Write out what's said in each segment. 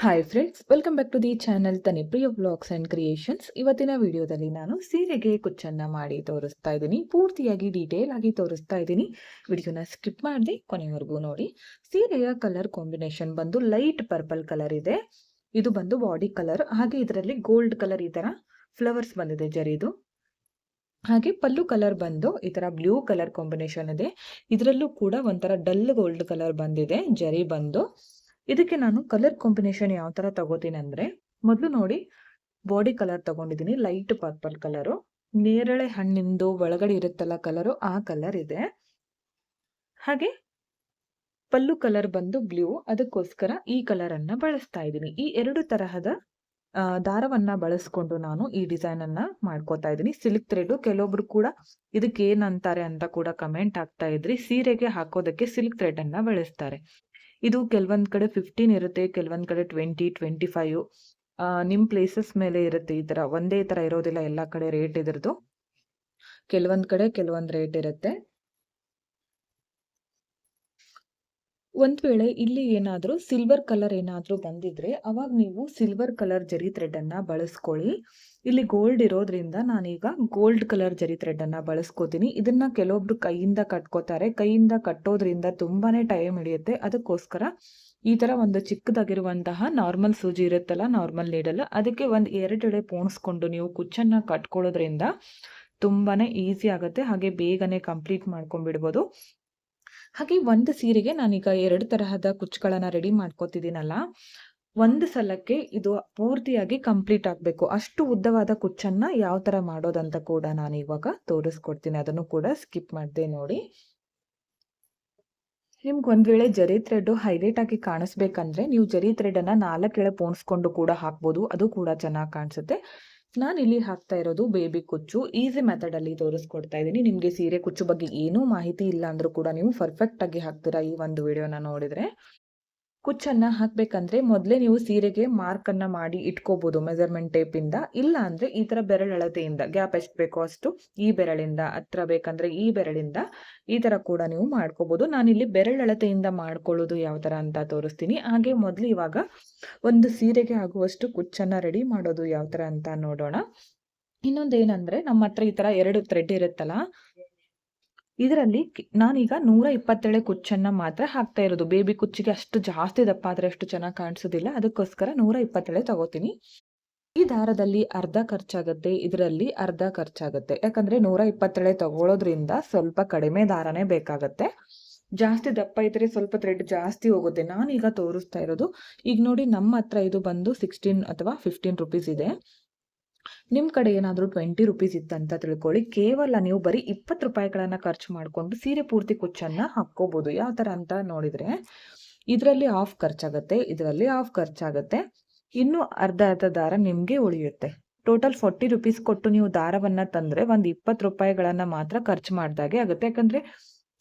Hi friends, welcome back to the channel Tanipriya vlogs and creations. ಇವತ್ತಿನ ವಿಡಿಯೋದಲ್ಲಿ ನಾನು ಸೀರೆಗೆ ಕುಚ್ಚನ್ನು ಮಾಡಿ ತೋರಿಸ್ತಾ ಇದ್ದೀನಿ. ಪೂರ್ತಿಯಾಗಿ ಡೀಟೇಲ್ ಆಗಿ ತೋರಿಸ್ತಾ ಇದ್ದೀನಿ. ವಿಡಿಯೋನ ಸ್ಕಿಪ್ ಮಾಡದೆ ಕೊನೆವರೆಗೂ ನೋಡಿ. ಸೀರೆಯ ಕಲರ್ ಕಾಂಬಿನೇಷನ್ ಬಂದು ಲೈಟ್ ಪರ್ಪಲ್ ಕಲರ್ ಇದೆ. ಇದು ಬಂದು ಬಾಡಿ ಕಲರ್. ಹಾಗೆ ಇದರಲ್ಲಿ ಗೋಲ್ಡ್ ಕಲರ್ ಈ ಥರ ಫ್ಲವರ್ಸ್ ಬಂದಿದೆ ಜರಿದು. ಹಾಗೆ ಪಲ್ಲು ಕಲರ್ ಬಂದು ಈ ಥರ ಬ್ಲೂ ಕಲರ್ ಕಾಂಬಿನೇಷನ್ ಇದೆ. ಇದರಲ್ಲೂ ಕೂಡ ಒಂಥರ ಡಲ್ ಗೋಲ್ಡ್ ಕಲರ್ ಬಂದಿದೆ ಜರಿ ಬಂದು. ಇದಕ್ಕೆ ನಾನು ಕಲರ್ ಕಾಂಬಿನೇಷನ್ ಯಾವ ಥರ ತಗೋತೀನಿ ಅಂದರೆ, ಮೊದಲು ನೋಡಿ ಬಾಡಿ ಕಲರ್ ತಗೊಂಡಿದ್ದೀನಿ ಲೈಟ್ ಪರ್ಪಲ್ ಕಲರು. ನೇರಳೆ ಹಣ್ಣಿಂದು ಒಳಗಡೆ ಇರುತ್ತಲ್ಲ ಕಲರು, ಆ ಕಲರ್ ಇದೆ. ಹಾಗೆ ಪಲ್ಲು ಕಲರ್ ಬಂದು ಬ್ಲೂ, ಅದಕ್ಕೋಸ್ಕರ ಈ ಕಲರನ್ನು ಬಳಸ್ತಾ ಇದ್ದೀನಿ. ಈ ಎರಡು ತರಹದ ದಾರವನ್ನ ಬಳಸ್ಕೊಂಡು ನಾನು ಈ ಡಿಸೈನ್ ಅನ್ನ ಮಾಡ್ಕೋತಾ ಇದ್ದೀನಿ. Silk thread. ಕೆಲವೊಬ್ರು ಕೂಡ ಇದಕ್ಕೆ ಏನಂತಾರೆ ಅಂತ ಕೂಡ ಕಮೆಂಟ್ ಆಗ್ತಾ ಇದ್ರಿ. ಸೀರೆಗೆ ಹಾಕೋದಕ್ಕೆ ಸಿಲ್ಕ್ ಥ್ರೆಡ್ ಅನ್ನ ಬಳಸ್ತಾರೆ. ಇದು ಕೆಲವೊಂದ್ ಕಡೆ 15 ಇರುತ್ತೆ, ಕೆಲವೊಂದ್ ಕಡೆ 20, 25. ನಿಮ್ ಪ್ಲೇಸಸ್ ಮೇಲೆ ಇರುತ್ತೆ. ಈ ತರ ಒಂದೇ ತರ ಇರೋದಿಲ್ಲ ಎಲ್ಲಾ ಕಡೆ ರೇಟ್ ಇದ್ರದ್ದು. ಕೆಲವೊಂದ್ ಕಡೆ ಕೆಲವೊಂದ್ ರೇಟ್ ಇರುತ್ತೆ. ಒಂದ್ ವೇಳೆ ಇಲ್ಲಿ ಏನಾದ್ರೂ ಸಿಲ್ವರ್ ಕಲರ್ ಏನಾದ್ರೂ ಬಂದಿದ್ರೆ ಅವಾಗ ನೀವು ಸಿಲ್ವರ್ ಕಲರ್ ಜರಿ ಥ್ರೆಡ್ ಅನ್ನ ಬಳಸ್ಕೊಳ್ಳಿ. ಇಲ್ಲಿ ಗೋಲ್ಡ್ ಇರೋದ್ರಿಂದ ನಾನೀಗ ಗೋಲ್ಡ್ ಕಲರ್ ಜರಿ ಥ್ರೆಡ್ ಅನ್ನ ಬಳಸ್ಕೋತೀನಿ. ಇದನ್ನ ಕೆಲವೊಬ್ರು ಕೈಯಿಂದ ಕಟ್ಕೋತಾರೆ. ಕೈಯಿಂದ ಕಟ್ಟೋದ್ರಿಂದ ತುಂಬಾನೇ ಟೈಮ್ ಹಿಡಿಯುತ್ತೆ. ಅದಕ್ಕೋಸ್ಕರ ಈ ತರ ಒಂದು ಚಿಕ್ಕದಾಗಿರುವಂತಹ ನಾರ್ಮಲ್ ಸೂಜಿ ಇರುತ್ತಲ್ಲ, ನಾರ್ಮಲ್ ನೀಡಲ್, ಅದಕ್ಕೆ ಒಂದ್ 2 ಎಳೆ ಪೋಣಿಸ್ಕೊಂಡು ನೀವು ಕುಚ್ಚನ್ನ ಕಟ್ಕೊಳ್ಳೋದ್ರಿಂದ ತುಂಬಾನೇ ಈಸಿ ಆಗುತ್ತೆ. ಹಾಗೆ ಬೇಗನೆ ಕಂಪ್ಲೀಟ್ ಮಾಡ್ಕೊಂಡ್ಬಿಡ್ಬೋದು. ಹಾಗೆ ಒಂದು ಸೀರೆಗೆ ನಾನೀಗ 2 ತರಹದ ಕುಚ್ಚುಗಳನ್ನ ರೆಡಿ ಮಾಡ್ಕೋತಿದ್ದೀನಲ್ಲ, ಒಂದು ಸಲಕ್ಕೆ ಇದು ಪೂರ್ತಿಯಾಗಿ ಕಂಪ್ಲೀಟ್ ಆಗಬೇಕು. ಅಷ್ಟು ಉದ್ದವಾದ ಕುಚ್ಚನ್ನ ಯಾವ ತರ ಮಾಡೋದಂತ ಕೂಡ ನಾನು ಇವಾಗ ತೋರಿಸ್ಕೊಡ್ತೀನಿ. ಅದನ್ನು ಕೂಡ ಸ್ಕಿಪ್ ಮಾಡದೆ ನೋಡಿ. ನಿಮ್ಗೆ ಒಂದ್ ವೇಳೆ ಜರಿ ಥ್ರೆಡ್ ಹೈಲೈಟ್ ಆಗಿ ಕಾಣಿಸ್ಬೇಕಂದ್ರೆ ನೀವು ಜರಿ ಥ್ರೆಡ್ ಅನ್ನ 4 ಎಳೆ ಪೋಣಿಸ್ಕೊಂಡು ಕೂಡ ಹಾಕ್ಬೋದು. ಅದು ಕೂಡ ಚೆನ್ನಾಗಿ ಕಾಣಿಸುತ್ತೆ. ನಾನು ಇಲ್ಲಿ ಹಾಕ್ತಾ ಇರೋದು ಬೇಬಿ ಕುಚ್ಚು. ಈಸಿ ಮೆಥಡ್ ಅಲ್ಲಿ ತೋರಿಸ್ಕೊಡ್ತಾ ಇದ್ದೀನಿ. ನಿಮ್ಗೆ ಸೀರೆ ಕುಚ್ಚು ಬಗ್ಗೆ ಏನೂ ಮಾಹಿತಿ ಇಲ್ಲ ಅಂದ್ರೂ ಕೂಡ ನೀವು ಪರ್ಫೆಕ್ಟ್ ಆಗಿ ಹಾಕ್ತೀರಾ ಈ ಒಂದು ವಿಡಿಯೋನ ನೋಡಿದ್ರೆ. ಕುಚ್ಚನ್ನ ಹಾಕ್ಬೇಕಂದ್ರೆ ಮೊದಲೇ ನೀವು ಸೀರೆಗೆ ಮಾರ್ಕ್ ಅನ್ನ ಮಾಡಿ ಇಟ್ಕೋಬಹುದು ಮೆಜರ್ಮೆಂಟ್ ಟೇಪ್ ಇಂದ. ಇಲ್ಲ ಅಂದ್ರೆ ಈ ತರ ಬೆರಳಳತೆಯಿಂದ ಗ್ಯಾಪ್ ಎಷ್ಟು ಬೇಕೋ ಅಷ್ಟು ಈ ಬೆರಳಿಂದ, ಹತ್ರ ಬೇಕಂದ್ರೆ ಈ ಬೆರಳಿಂದ ಈ ತರ ಕೂಡ ನೀವು ಮಾಡ್ಕೋಬಹುದು. ನಾನಿಲ್ಲಿ ಬೆರಳಳತೆಯಿಂದ ಮಾಡ್ಕೊಳ್ಳೋದು ಯಾವ ತರ ಅಂತ ತೋರಿಸ್ತೀನಿ. ಹಾಗೆ ಮೊದಲು ಇವಾಗ ಒಂದು ಸೀರೆಗೆ ಆಗುವಷ್ಟು ಕುಚ್ಚನ್ನ ರೆಡಿ ಮಾಡೋದು ಯಾವ ತರ ಅಂತ ನೋಡೋಣ. ಇನ್ನೊಂದೇನಂದ್ರೆ ನಮ್ಮ ಹತ್ರ ಈ ತರ 2 ಥ್ರೆಡ್ ಇರುತ್ತಲ್ಲ, ಇದರಲ್ಲಿ ನಾನೀಗ 127 ಕುಚ್ಚನ್ನ ಮಾತ್ರ ಹಾಕ್ತಾ ಇರೋದು. ಬೇಬಿ ಕುಚ್ಚಿಗೆ ಅಷ್ಟು ಜಾಸ್ತಿ ದಪ್ಪ ಆದ್ರೆ ಅಷ್ಟು ಚೆನ್ನಾಗಿ ಕಾಣಿಸೋದಿಲ್ಲ. ಅದಕ್ಕೋಸ್ಕರ 127 ತಗೋತೀನಿ. ಈ ದಾರದಲ್ಲಿ ಅರ್ಧ ಖರ್ಚಾಗುತ್ತೆ, ಇದರಲ್ಲಿ ಅರ್ಧ ಖರ್ಚಾಗುತ್ತೆ. ಯಾಕಂದ್ರೆ 127 ತಗೊಳ್ಳೋದ್ರಿಂದ ಸ್ವಲ್ಪ ಕಡಿಮೆ ದಾರನೇ ಬೇಕಾಗತ್ತೆ. ಜಾಸ್ತಿ ದಪ್ಪ ಇದ್ರೆ ಸ್ವಲ್ಪ ಥ್ರೆಡ್ ಜಾಸ್ತಿ ಹೋಗುತ್ತೆ. ನಾನೀಗ ತೋರಿಸ್ತಾ ಇರೋದು, ಈಗ ನೋಡಿ ನಮ್ಮ ಹತ್ರ ಇದು ಬಂದು 16 ಅಥವಾ 15 ರುಪೀಸ್ ಇದೆ. ನಿಮ್ ಕಡೆ ಏನಾದ್ರೂ 20 ರುಪೀಸ್ ಇತ್ತಂತ ತಿಳ್ಕೊಳ್ಳಿ. ಕೇವಲ ನೀವು ಬರೀ 20 ರೂಪಾಯಿಗಳನ್ನ ಖರ್ಚು ಮಾಡ್ಕೊಂಡು ಸೀರೆ ಪೂರ್ತಿ ಕುಚ್ಚನ್ನ ಹಾಕೋಬಹುದು. ಯಾವ ತರ ಅಂತ ನೋಡಿದ್ರೆ, ಇದರಲ್ಲಿ ಹಾಫ್ ಖರ್ಚಾಗತ್ತೆ, ಇದರಲ್ಲಿ ಹಾಫ್ ಖರ್ಚಾಗತ್ತೆ, ಇನ್ನು ಅರ್ಧ ದಾರ ನಿಮ್ಗೆ ಉಳಿಯುತ್ತೆ. ಟೋಟಲ್ 40 ರುಪೀಸ್ ಕೊಟ್ಟು ನೀವು ದಾರವನ್ನ ತಂದ್ರೆ ಒಂದ್ 20 ರೂಪಾಯಿಗಳನ್ನ ಮಾತ್ರ ಖರ್ಚು ಮಾಡ್ದಾಗೆ ಆಗುತ್ತೆ. ಯಾಕಂದ್ರೆ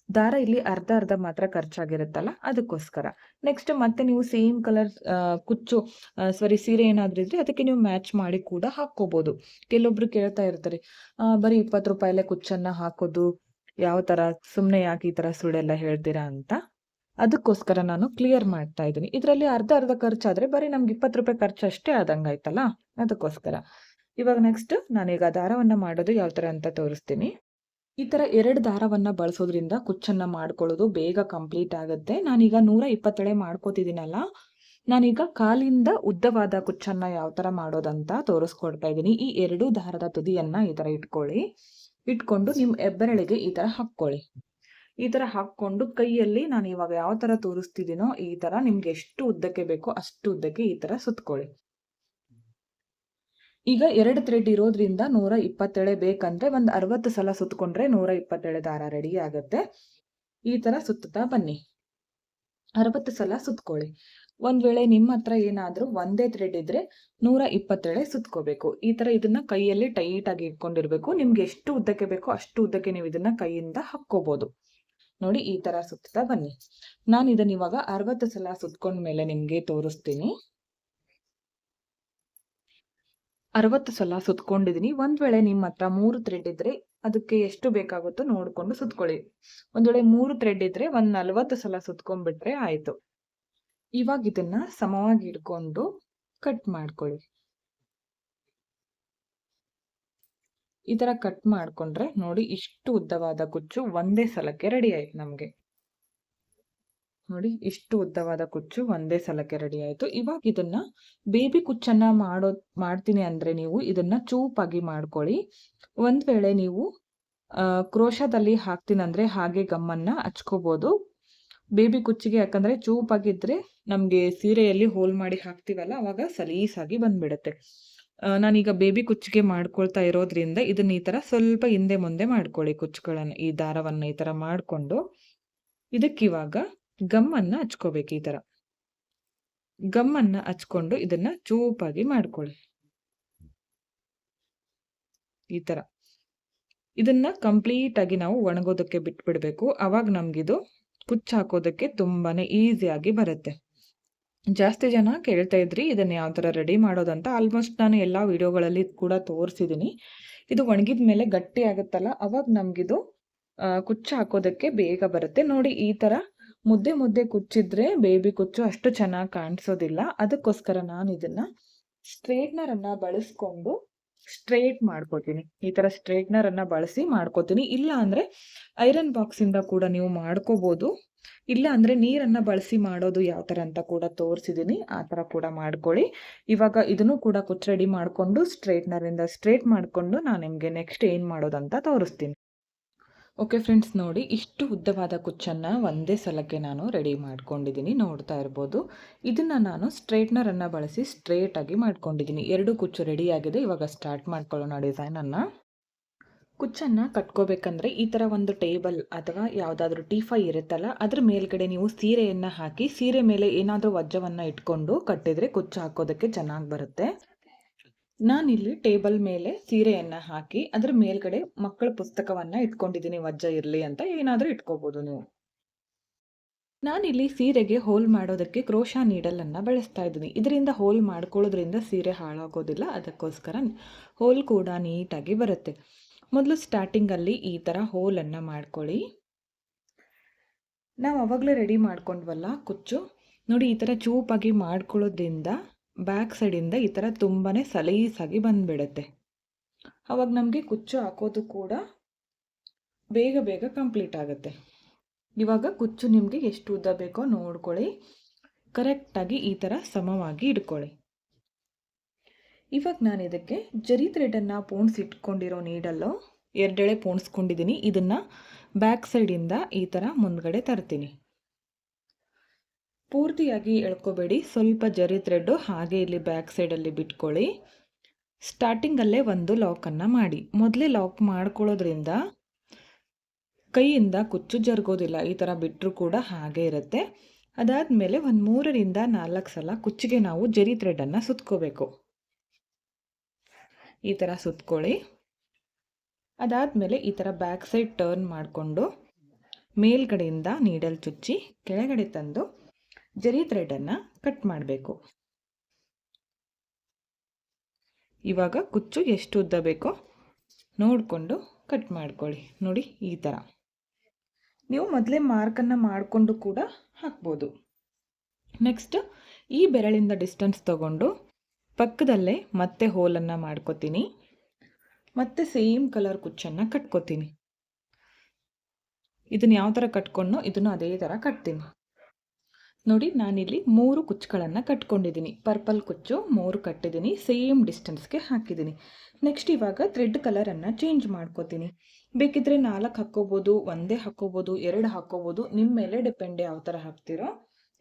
ದಾರ ಇಲ್ಲಿ ಅರ್ಧ ಮಾತ್ರ ಖರ್ಚಾಗಿರುತ್ತಲ್ಲ, ಅದಕ್ಕೋಸ್ಕರ. ನೆಕ್ಸ್ಟ್ ಮತ್ತೆ ನೀವು ಸೇಮ್ ಕಲರ್ ಕುಚ್ಚು ಸೀರೆ ಏನಾದ್ರೂ ಇದ್ರೆ ಅದಕ್ಕೆ ನೀವು ಮ್ಯಾಚ್ ಮಾಡಿ ಕೂಡ ಹಾಕೋಬಹುದು. ಕೆಲವೊಬ್ರು ಕೇಳ್ತಾ ಇರ್ತಾರೆ, ಬರೀ 20 ರೂಪಾಯಿಲೆ ಕುಚ್ಚನ್ನ ಹಾಕೋದು ಯಾವ ತರ, ಸುಮ್ನೆ ಯಾಕೆ ಈ ತರ ಸುಳ್ಳೆಲ್ಲ ಹೇಳ್ತೀರಾ ಅಂತ. ಅದಕ್ಕೋಸ್ಕರ ನಾನು ಕ್ಲಿಯರ್ ಮಾಡ್ತಾ ಇದ್ದೀನಿ. ಇದರಲ್ಲಿ ಅರ್ಧ ಖರ್ಚಾದ್ರೆ ಬರೀ ನಮ್ಗೆ 20 ರೂಪಾಯಿ ಖರ್ಚು ಅಷ್ಟೇ ಆದಂಗಾಯ್ತಲ್ಲ, ಅದಕ್ಕೋಸ್ಕರ. ಇವಾಗ ನೆಕ್ಸ್ಟ್ ನಾನೀಗ ದಾರವನ್ನ ಮಾಡೋದು ಯಾವ ತರ ಅಂತ ತೋರಿಸ್ತೀನಿ. ಈ ತರ 2 ದಾರವನ್ನ ಬಳಸೋದ್ರಿಂದ ಕುಚ್ಚನ್ನ ಮಾಡ್ಕೊಳ್ಳೋದು ಬೇಗ ಕಂಪ್ಲೀಟ್ ಆಗುತ್ತೆ. ನಾನೀಗ 127 ಮಾಡ್ಕೋತಿದ್ದೀನಲ್ಲ, ನಾನೀಗ ಕಾಲಿಂದ ಉದ್ದವಾದ ಕುಚ್ಚನ್ನ ಯಾವ ತರ ಮಾಡೋದಂತ ತೋರಿಸ್ಕೊಡ್ತಾ ಇದ್ದೀನಿ. ಈ 2 ದಾರದ ತುದಿಯನ್ನ ಈ ತರ ಇಟ್ಕೊಂಡು ನಿಮ್ ಹೆಬ್ಬೆರಳಿಗೆ ಈ ತರ ಹಾಕೊಳ್ಳಿ. ಈ ತರ ಹಾಕೊಂಡು ಕೈಯಲ್ಲಿ ನಾನು ಇವಾಗ ಯಾವ ತರ ತೋರಿಸ್ತಿದ್ದೀನೋ ಈ ತರ ನಿಮ್ಗೆ ಎಷ್ಟು ಉದ್ದಕ್ಕೆ ಬೇಕೋ ಅಷ್ಟು ಉದ್ದಕ್ಕೆ ಈ ತರ ಸುತ್ಕೊಳ್ಳಿ. ಈಗ 2 ಥ್ರೆಡ್ ಇರೋದ್ರಿಂದ 127 ಬೇಕಂದ್ರೆ ಒಂದ್ 60 ಸಲ ಸುತ್ಕೊಂಡ್ರೆ 127 ದಾರ ರೆಡಿ ಆಗುತ್ತೆ. ಈ ತರ ಸುತ್ತುತ್ತಾ ಬನ್ನಿ. 60 ಸಲ ಸುತ್ಕೊಳ್ಳಿ. ಒಂದ್ ವೇಳೆ ನಿಮ್ಮ ಹತ್ರ ಏನಾದ್ರೂ ಒಂದೇ ಥ್ರೆಡ್ ಇದ್ರೆ 127 ಸುತ್ಕೋಬೇಕು. ಈ ತರ ಇದನ್ನ ಕೈಯಲ್ಲಿ ಟೈಟ್ ಆಗಿ ಇಟ್ಕೊಂಡಿರ್ಬೇಕು. ನಿಮ್ಗೆ ಎಷ್ಟು ಉದ್ದಕ್ಕೆ ಬೇಕೋ ಅಷ್ಟು ಉದ್ದಕ್ಕೆ ನೀವು ಇದನ್ನ ಕೈಯಿಂದ ಹಾಕೋಬಹುದು. ನೋಡಿ, ಈ ತರ ಸುತ್ತಾ ಬನ್ನಿ. ನಾನು ಇದನ್ನ ಇವಾಗ 60 ಸಲ ಸುತ್ಕೊಂಡ್ಮೇಲೆ ನಿಮ್ಗೆ ತೋರಿಸ್ತೀನಿ. 60 ಸಲ ಸುತ್ಕೊಂಡಿದೀನಿ. ಒಂದ್ ವೇಳೆ ನಿಮ್ಮ ಹತ್ರ 3 ಥ್ರೆಡ್ ಇದ್ರೆ ಅದಕ್ಕೆ ಎಷ್ಟು ಬೇಕಾಗುತ್ತೋ ನೋಡ್ಕೊಂಡು ಸುತ್ಕೊಳ್ಳಿ. ಒಂದ್ ವೇಳೆ 3 ಥ್ರೆಡ್ ಇದ್ರೆ ಒಂದ್ 40 ಸಲ ಸುತ್ಕೊಂಡ್ಬಿಟ್ರೆ ಆಯ್ತು. ಇವಾಗ ಇದನ್ನ ಸಮವಾಗಿ ಇಟ್ಕೊಂಡು ಕಟ್ ಮಾಡ್ಕೊಳ್ಳಿ. ಈ ತರ ಕಟ್ ಮಾಡ್ಕೊಂಡ್ರೆ ನೋಡಿ ಇಷ್ಟು ಉದ್ದವಾದ ಕುಚ್ಚು ಒಂದೇ ಸಲಕ್ಕೆ ರೆಡಿ ಆಯ್ತು ನಮ್ಗೆ. ನೋಡಿ ಇಷ್ಟು ಉದ್ದವಾದ ಕುಚ್ಚು ಒಂದೇ ಸಲಕ್ಕೆ ರೆಡಿ ಆಯ್ತು. ಇವಾಗ ಇದನ್ನ ಬೇಬಿ ಕುಚ್ಚನ್ನ ಮಾಡ್ತೀನಿ ಅಂದ್ರೆ ನೀವು ಇದನ್ನ ಚೂಪಾಗಿ ಮಾಡ್ಕೊಳ್ಳಿ. ಒಂದ್ ವೇಳೆ ನೀವು ಕ್ರೋಶದಲ್ಲಿ ಹಾಕ್ತೀನಂದ್ರೆ ಹಾಗೆ ಗಮ್ಮನ್ನ ಹಚ್ಕೋಬಹುದು. ಬೇಬಿ ಕುಚ್ಚಿಗೆ ಯಾಕಂದ್ರೆ ಚೂಪಾಗಿದ್ರೆ ನಮ್ಗೆ ಸೀರೆಯಲ್ಲಿ ಹೋಲ್ ಮಾಡಿ ಹಾಕ್ತಿವಲ್ಲ ಅವಾಗ ಸಲೀಸಾಗಿ ಬಂದ್ಬಿಡುತ್ತೆ. ನಾನೀಗ ಬೇಬಿ ಕುಚ್ಚಿಗೆ ಮಾಡ್ಕೊಳ್ತಾ ಇರೋದ್ರಿಂದ ಇದನ್ನ ಈ ತರ ಸ್ವಲ್ಪ ಹಿಂದೆ ಮುಂದೆ ಮಾಡ್ಕೊಳ್ಳಿ. ಕುಚ್ಚುಗಳನ್ನ ಈ ದಾರವನ್ನ ಈ ತರ ಮಾಡ್ಕೊಂಡು ಇದಕ್ಕಿವಾಗ ಗಮ್ಮನ್ನ ಹಚ್ಕೋಬೇಕು. ಈ ತರ ಗಮ್ಮನ್ನ ಹಚ್ಕೊಂಡು ಇದನ್ನ ಚೂಪಾಗಿ ಮಾಡ್ಕೊಳ್ಳಿ. ಈ ತರ ಇದನ್ನ ಕಂಪ್ಲೀಟ್ ಆಗಿ ನಾವು ಒಣಗೋದಕ್ಕೆ ಬಿಟ್ಬಿಡ್ಬೇಕು. ಅವಾಗ ನಮ್ಗಿದು ಕುಚ್ಚು ಹಾಕೋದಕ್ಕೆ ತುಂಬಾನೇ ಈಸಿಯಾಗಿ ಬರುತ್ತೆ. ಜಾಸ್ತಿ ಜನ ಕೇಳ್ತಾ ಇದ್ರಿ ಇದನ್ನ ಯಾವ ತರ ರೆಡಿ ಮಾಡೋದಂತ. ಆಲ್ಮೋಸ್ಟ್ ನಾನು ಎಲ್ಲಾ ವಿಡಿಯೋಗಳಲ್ಲಿ ಕೂಡ ತೋರಿಸಿದೀನಿ. ಇದು ಒಣಗಿದ ಮೇಲೆ ಗಟ್ಟಿ ಆಗುತ್ತಲ್ಲ ಅವಾಗ ನಮ್ಗಿದು ಕುಚ್ಚು ಹಾಕೋದಕ್ಕೆ ಬೇಗ ಬರುತ್ತೆ. ನೋಡಿ ಈ ತರ ಮುದ್ದೆ ಮುದ್ದೆ ಕುಚ್ಚಿದ್ರೆ ಬೇಬಿ ಕುಚ್ಚು ಅಷ್ಟು ಚೆನ್ನಾಗಿ ಕಾಣಿಸೋದಿಲ್ಲ. ಅದಕ್ಕೋಸ್ಕರ ನಾನು ಇದನ್ನ ಸ್ಟ್ರೇಟ್ನರ್ ಅನ್ನ ಬಳಸ್ಕೊಂಡು ಸ್ಟ್ರೇಟ್ ಮಾಡ್ಕೋತೀನಿ. ಈ ತರ ಸ್ಟ್ರೇಟ್ನರ್ ಅನ್ನ ಬಳಸಿ ಮಾಡ್ಕೋತೀನಿ. ಇಲ್ಲ ಅಂದ್ರೆ ಐರನ್ ಬಾಕ್ಸ್ ಇಂದ ಕೂಡ ನೀವು ಮಾಡ್ಕೋಬಹುದು. ಇಲ್ಲ ಅಂದ್ರೆ ನೀರನ್ನ ಬಳಸಿ ಮಾಡೋದು ಯಾವ ತರ ಅಂತ ಕೂಡ ತೋರಿಸಿದೀನಿ. ಆ ತರ ಕೂಡ ಮಾಡ್ಕೊಳ್ಳಿ. ಇವಾಗ ಇದನ್ನು ಕೂಡ ಕುಚ್ಚು ರೆಡಿ ಮಾಡ್ಕೊಂಡು ಸ್ಟ್ರೇಟ್ನರ್ ಇಂದ ಸ್ಟ್ರೇಟ್ ಮಾಡ್ಕೊಂಡು ನಾನು ನಿಮ್ಗೆ ನೆಕ್ಸ್ಟ್ ಏನ್ ಮಾಡೋದಂತ ತೋರಿಸ್ತೀನಿ. ಓಕೆ ಫ್ರೆಂಡ್ಸ್, ನೋಡಿ ಇಷ್ಟು ಉದ್ದವಾದ ಕುಚ್ಚನ್ನ ಒಂದೇ ಸಲಕ್ಕೆ ನಾನು ರೆಡಿ ಮಾಡ್ಕೊಂಡಿದ್ದೀನಿ. ನೋಡ್ತಾ ಇರ್ಬೋದು. ಇದನ್ನ ನಾನು ಸ್ಟ್ರೇಟ್ನರ್ ಅನ್ನ ಬಳಸಿ ಸ್ಟ್ರೇಟ್ ಆಗಿ ಮಾಡ್ಕೊಂಡಿದ್ದೀನಿ. 2 ಕುಚ್ಚು ರೆಡಿ ಆಗಿದೆ. ಇವಾಗ ಸ್ಟಾರ್ಟ್ ಮಾಡ್ಕೊಳ್ಳೋಣ ಡಿಸೈನ್ ಅನ್ನ. ಕುಚ್ಚನ್ನ ಕಟ್ಕೋಬೇಕಂದ್ರೆ ಈ ತರ ಒಂದು ಟೇಬಲ್ ಅಥವಾ ಯಾವ್ದಾದ್ರು ಟೀಫೈ ಇರುತ್ತಲ್ಲ ಅದ್ರ ಮೇಲ್ಗಡೆ ನೀವು ಸೀರೆಯನ್ನ ಹಾಕಿ ಸೀರೆ ಮೇಲೆ ಏನಾದ್ರೂ ವಜ್ಜವನ್ನ ಇಟ್ಕೊಂಡು ಕಟ್ಟಿದ್ರೆ ಕುಚ್ಚು ಹಾಕೋದಕ್ಕೆ ಚೆನ್ನಾಗಿ ಬರುತ್ತೆ. ನಾನಿಲ್ಲಿ ಟೇಬಲ್ ಮೇಲೆ ಸೀರೆಯನ್ನ ಹಾಕಿ ಅದ್ರ ಮೇಲ್ಗಡೆ ಮಕ್ಕಳ ಪುಸ್ತಕವನ್ನ ಇಟ್ಕೊಂಡಿದ್ದೀನಿ. ವಜ್ಜ ಇರ್ಲಿ ಅಂತ ಏನಾದ್ರೂ ಇಟ್ಕೋಬಹುದು ನೀವು. ನಾನಿಲ್ಲಿ ಸೀರೆಗೆ ಹೋಲ್ ಮಾಡೋದಕ್ಕೆ ಕ್ರೋಶಾ ನೀಡಲ್ ಅನ್ನ ಬಳಸ್ತಾ ಇದ್ದೀನಿ. ಇದರಿಂದ ಹೋಲ್ ಮಾಡ್ಕೊಳ್ಳೋದ್ರಿಂದ ಸೀರೆ ಹಾಳಾಗೋದಿಲ್ಲ. ಅದಕ್ಕೋಸ್ಕರ ಹೋಲ್ ಕೂಡ ನೀಟಾಗಿ ಬರುತ್ತೆ. ಮೊದಲು ಸ್ಟಾರ್ಟಿಂಗ್ ಅಲ್ಲಿ ಈ ತರ ಹೋಲ್ ಅನ್ನ ಮಾಡ್ಕೊಳ್ಳಿ. ನಾವು ಅವಾಗಲೇ ರೆಡಿ ಮಾಡ್ಕೊಂಡ್ವಲ್ಲ ಕುಚ್ಚು, ನೋಡಿ ಈ ತರ ಚೂಪಾಗಿ ಮಾಡ್ಕೊಳ್ಳೋದ್ರಿಂದ ಬ್ಯಾಕ್ ಸೈಡ್ ಇಂದ ಈ ತರ ತುಂಬಾನೇ ಸಲೀಸಾಗಿ ಬಂದ್ಬಿಡುತ್ತೆ. ಅವಾಗ ನಮ್ಗೆ ಕುಚ್ಚು ಹಾಕೋದು ಕೂಡ ಬೇಗ ಬೇಗ ಕಂಪ್ಲೀಟ್ ಆಗುತ್ತೆ. ಇವಾಗ ಕುಚ್ಚು ನಿಮ್ಗೆ ಎಷ್ಟು ಉದ್ದ ಬೇಕೋ ನೋಡ್ಕೊಳ್ಳಿ. ಕರೆಕ್ಟ್ ಆಗಿ ಈ ತರ ಸಮವಾಗಿ ಇಟ್ಕೊಳ್ಳಿ. ಇವಾಗ ನಾನು ಇದಕ್ಕೆ ಜರಿ ಥ್ರೆಡ್ ಅನ್ನ ಪೋಣಿಸಿಟ್ಕೊಂಡಿರೋ ನೀಡಲ್ಲು 2 ಎಳೆ ಪೋಣಿಸ್ಕೊಂಡಿದ್ದೀನಿ. ಇದನ್ನ ಬ್ಯಾಕ್ ಸೈಡ್ ಇಂದ ಈ ತರ ಮುಂದ್ಗಡೆ ತರ್ತೀನಿ. ಪೂರ್ತಿಯಾಗಿ ಎಳ್ಕೋಬೇಡಿ. ಸ್ವಲ್ಪ ಜರಿ ಥ್ರೆಡ್ ಹಾಗೆ ಇಲ್ಲಿ ಬ್ಯಾಕ್ ಸೈಡ್ ಅಲ್ಲಿ ಬಿಟ್ಕೊಳ್ಳಿ. ಸ್ಟಾರ್ಟಿಂಗ್ ಅಲ್ಲೇ ಒಂದು ಲಾಕ್ ಅನ್ನ ಮಾಡಿ. ಮೊದಲೇ ಲಾಕ್ ಮಾಡ್ಕೊಳ್ಳೋದ್ರಿಂದ ಕೈಯಿಂದ ಕುಚ್ಚು ಜರುಗೋದಿಲ್ಲ. ಈ ತರ ಬಿಟ್ಟರು ಕೂಡ ಹಾಗೆ ಇರುತ್ತೆ. ಅದಾದ್ಮೇಲೆ ಒಂದು 3 ರಿಂದ 4 ಸಲ ಕುಚ್ಚಿಗೆ ನಾವು ಜರಿ ಥ್ರೆಡ್ ಅನ್ನ ಸುತ್ಕೋಬೇಕು. ಈ ತರ ಸುತ್ಕೊಳ್ಳಿ. ಅದಾದ್ಮೇಲೆ ಈ ತರ ಬ್ಯಾಕ್ ಸೈಡ್ ಟರ್ನ್ ಮಾಡಿಕೊಂಡು ಮೇಲ್ಗಡೆಯಿಂದ ನೀಡಲ್ ಚುಚ್ಚಿ ಕೆಳಗಡೆ ತಂದು ಜರಿ ಥ್ರೆಡ್ ಅನ್ನ ಕಟ್ ಮಾಡಬೇಕು. ಇವಾಗ ಕುಚ್ಚು ಎಷ್ಟು ಉದ್ದ ಬೇಕೋ ನೋಡಿಕೊಂಡು ಕಟ್ ಮಾಡ್ಕೊಳ್ಳಿ. ನೋಡಿ ಈ ತರ ನೀವು ಮೊದಲೇ ಮಾರ್ಕನ್ನು ಮಾಡಿಕೊಂಡು ಕೂಡ ಹಾಕ್ಬೋದು. ನೆಕ್ಸ್ಟ್ ಈ ಬೆರಳಿಂದ ಡಿಸ್ಟೆನ್ಸ್ ತಗೊಂಡು ಪಕ್ಕದಲ್ಲೇ ಮತ್ತೆ ಹೋಲನ್ನು ಮಾಡ್ಕೋತೀನಿ. ಮತ್ತೆ ಸೇಮ್ ಕಲರ್ ಕುಚ್ಚನ್ನು ಕಟ್ಕೋತೀನಿ. ಇದನ್ನು ಯಾವ ಥರ ಕಟ್ಕೊಂಡೋ ಇದನ್ನು ಅದೇ ಥರ ಕಟ್ತೀನಿ. ನೋಡಿ ನಾನಿಲ್ಲಿ 3 ಕುಚ್ಚುಗಳನ್ನು ಕಟ್ಕೊಂಡಿದ್ದೀನಿ. ಪರ್ಪಲ್ ಕುಚ್ಚು 3 ಕಟ್ಟಿದ್ದೀನಿ. ಸೇಮ್ ಡಿಸ್ಟೆನ್ಸ್ಗೆ ಹಾಕಿದ್ದೀನಿ. ನೆಕ್ಸ್ಟ್ ಇವಾಗ ಥ್ರೆಡ್ ಕಲರನ್ನು ಚೇಂಜ್ ಮಾಡ್ಕೋತೀನಿ. ಬೇಕಿದ್ರೆ 4 ಹಾಕ್ಕೋಬೋದು, ಒಂದೇ ಹಾಕ್ಕೋಬೋದು, 2 ಹಾಕ್ಕೋಬೋದು. ನಿಮ್ಮ ಮೇಲೆ ಡಿಪೆಂಡ್ ಯಾವ ಥರ ಹಾಕ್ತಿರೋ.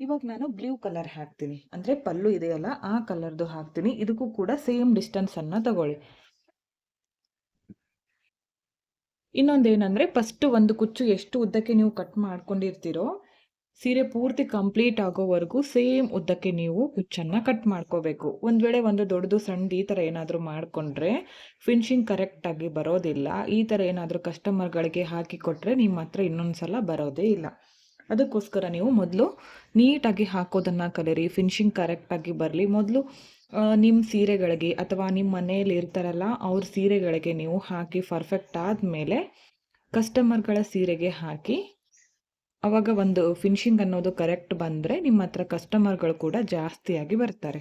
ಇವಾಗ ನಾನು ಬ್ಲೂ ಕಲರ್ ಹಾಕ್ತೀನಿ. ಅಂದರೆ ಪಲ್ಲು ಇದೆಯಲ್ಲ ಆ ಕಲರ್ದು ಹಾಕ್ತೀನಿ. ಇದಕ್ಕೂ ಕೂಡ ಸೇಮ್ ಡಿಸ್ಟೆನ್ಸನ್ನು ತಗೊಳ್ಳಿ. ಇನ್ನೊಂದೇನೆಂದರೆ ಫಸ್ಟ್ ಒಂದು ಕುಚ್ಚು ಎಷ್ಟು ಉದ್ದಕ್ಕೆ ನೀವು ಕಟ್ ಮಾಡ್ಕೊಂಡಿರ್ತೀರೋ ಸೀರೆ ಪೂರ್ತಿ ಕಂಪ್ಲೀಟ್ ಆಗೋವರೆಗೂ ಸೇಮ್ ಉದ್ದಕ್ಕೆ ನೀವು ಕುಚ್ಚನ್ನು ಕಟ್ ಮಾಡ್ಕೋಬೇಕು. ಒಂದು ವೇಳೆ ಒಂದು ದೊಡ್ಡದು ಸಣ್ಣದು ಈ ಥರ ಏನಾದರೂ ಮಾಡಿಕೊಂಡ್ರೆ ಫಿನಿಶಿಂಗ್ ಕರೆಕ್ಟಾಗಿ ಬರೋದಿಲ್ಲ. ಈ ಥರ ಏನಾದರೂ ಕಸ್ಟಮರ್ಗಳಿಗೆ ಹಾಕಿ ಕೊಟ್ಟರೆ ನಿಮ್ಮ ಹತ್ರ ಇನ್ನೊಂದು ಸಲ ಬರೋದೇ ಇಲ್ಲ. ಅದಕ್ಕೋಸ್ಕರ ನೀವು ಮೊದಲು ನೀಟಾಗಿ ಹಾಕೋದನ್ನು ಕಲೀರಿ. ಫಿನಿಶಿಂಗ್ ಕರೆಕ್ಟಾಗಿ ಬರಲಿ. ಮೊದಲು ನಿಮ್ಮ ಸೀರೆಗಳಿಗೆ ಅಥವಾ ನಿಮ್ಮ ಮನೆಯಲ್ಲಿ ಇರ್ತಾರಲ್ಲ ಅವ್ರ ಸೀರೆಗಳಿಗೆ ನೀವು ಹಾಕಿ ಪರ್ಫೆಕ್ಟ್ ಆದಮೇಲೆ ಕಸ್ಟಮರ್ಗಳ ಸೀರೆಗೆ ಹಾಕಿ ಅವಾಗ ಒಂದು ಫಿನಿಶಿಂಗ್ ಅನ್ನೋದು ಕರೆಕ್ಟ್ ಬಂದರೆ ನಿಮ್ಮ ಹತ್ರ ಕಸ್ಟಮರ್ಗಳು ಕೂಡ ಜಾಸ್ತಿಯಾಗಿ ಬರ್ತಾರೆ.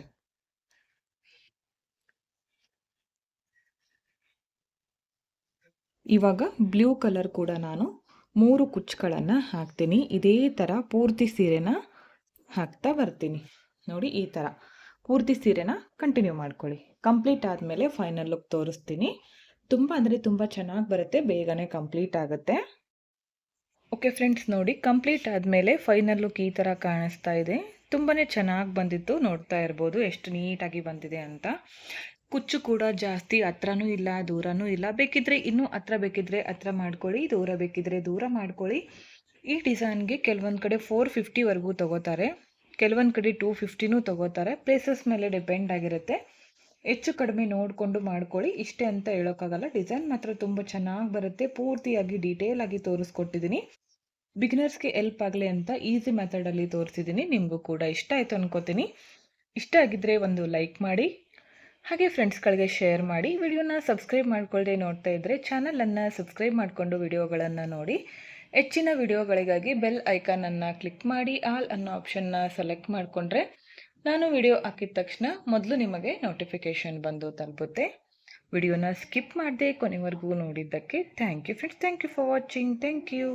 ಇವಾಗ ಬ್ಲೂ ಕಲರ್ ಕೂಡ ನಾನು 3 ಕುಚ್ಚುಗಳನ್ನು ಹಾಕ್ತೀನಿ. ಇದೇ ಥರ ಪೂರ್ತಿ ಸೀರೆನ ಹಾಕ್ತಾ ಬರ್ತೀನಿ. ನೋಡಿ ಈ ಥರ ಪೂರ್ತಿ ಸೀರೆನ ಕಂಟಿನ್ಯೂ ಮಾಡ್ಕೊಳ್ಳಿ. ಕಂಪ್ಲೀಟ್ ಆದಮೇಲೆ ಫೈನಲ್ ಲುಕ್ ತೋರಿಸ್ತೀನಿ. ತುಂಬ ಅಂದರೆ ತುಂಬ ಚೆನ್ನಾಗಿ ಬರುತ್ತೆ, ಬೇಗನೆ ಕಂಪ್ಲೀಟ್ ಆಗುತ್ತೆ. ಓಕೆ ಫ್ರೆಂಡ್ಸ್, ನೋಡಿ ಕಂಪ್ಲೀಟ್ ಆದಮೇಲೆ ಫೈನಲ್ ಲುಕ್ ಈ ಥರ ಕಾಣಿಸ್ತಾ ಇದೆ. ತುಂಬಾ ಚೆನ್ನಾಗಿ ಬಂದಿತ್ತು, ನೋಡ್ತಾ ಇರ್ಬೋದು ಎಷ್ಟು ನೀಟಾಗಿ ಬಂದಿದೆ ಅಂತ. ಕುಚ್ಚು ಕೂಡ ಜಾಸ್ತಿ ಹತ್ರನೂ ಇಲ್ಲ ದೂರನೂ ಇಲ್ಲ. ಬೇಕಿದ್ರೆ ಇನ್ನೂ ಹತ್ರ ಬೇಕಿದ್ರೆ ಹತ್ರ ಮಾಡ್ಕೊಳ್ಳಿ, ದೂರ ಬೇಕಿದ್ರೆ ದೂರ ಮಾಡ್ಕೊಳ್ಳಿ. ಈ ಡಿಸೈನ್ಗೆ ಕೆಲವೊಂದು ಕಡೆ 450ವರೆಗೂ ತೊಗೋತಾರೆ, ಕೆಲವೊಂದು ಕಡೆ 250ನೂ ತೊಗೋತಾರೆ. ಪ್ಲೇಸಸ್ ಮೇಲೆ ಡಿಪೆಂಡ್ ಆಗಿರುತ್ತೆ. ಹೆಚ್ಚು ಕಡಿಮೆ ನೋಡಿಕೊಂಡು ಮಾಡ್ಕೊಳ್ಳಿ, ಇಷ್ಟೇ ಅಂತ ಹೇಳೋಕ್ಕಾಗಲ್ಲ. ಡಿಸೈನ್ ಮಾತ್ರ ತುಂಬ ಚೆನ್ನಾಗಿ ಬರುತ್ತೆ. ಪೂರ್ತಿಯಾಗಿ ಡೀಟೇಲ್ ಆಗಿ ತೋರಿಸ್ಕೊಟ್ಟಿದ್ದೀನಿ. ಬಿಗಿನರ್ಸ್ಗೆ ಹೆಲ್ಪ್ ಆಗಲಿ ಅಂತ ಈಸಿ ಮೆಥಡಲ್ಲಿ ತೋರಿಸಿದ್ದೀನಿ. ನಿಮಗೂ ಕೂಡ ಇಷ್ಟ ಆಯಿತು ಅನ್ಕೋತೀನಿ. ಇಷ್ಟ ಆಗಿದ್ದರೆ ಒಂದು ಲೈಕ್ ಮಾಡಿ, ಹಾಗೆ ಫ್ರೆಂಡ್ಸ್ಗಳಿಗೆ ಶೇರ್ ಮಾಡಿ. ವಿಡಿಯೋನ ಸಬ್ಸ್ಕ್ರೈಬ್ ಮಾಡ್ಕೊಳ್ಳದೆ ನೋಡ್ತಾ ಇದ್ದರೆ ಚಾನಲನ್ನು ಸಬ್ಸ್ಕ್ರೈಬ್ ಮಾಡಿಕೊಂಡು ವಿಡಿಯೋಗಳನ್ನು ನೋಡಿ. ಹೆಚ್ಚಿನ ವಿಡಿಯೋಗಳಿಗಾಗಿ ಬೆಲ್ ಐಕಾನನ್ನು ಕ್ಲಿಕ್ ಮಾಡಿ ಆಲ್ ಅನ್ನೋ ಆಪ್ಷನ್ನ ಸೆಲೆಕ್ಟ್ ಮಾಡಿಕೊಂಡ್ರೆ ನಾನು ವಿಡಿಯೋ ಹಾಕಿದ ತಕ್ಷಣ ಮೊದಲು ನಿಮಗೆ ನೋಟಿಫಿಕೇಷನ್ ಬಂದು ತಲುಪುತ್ತೆ. ವಿಡಿಯೋನ ಸ್ಕಿಪ್ ಮಾಡದೆ ಕೊನೆವರೆಗೂ ನೋಡಿದ್ದಕ್ಕೆ thank you friends. Thank you for watching. Thank you.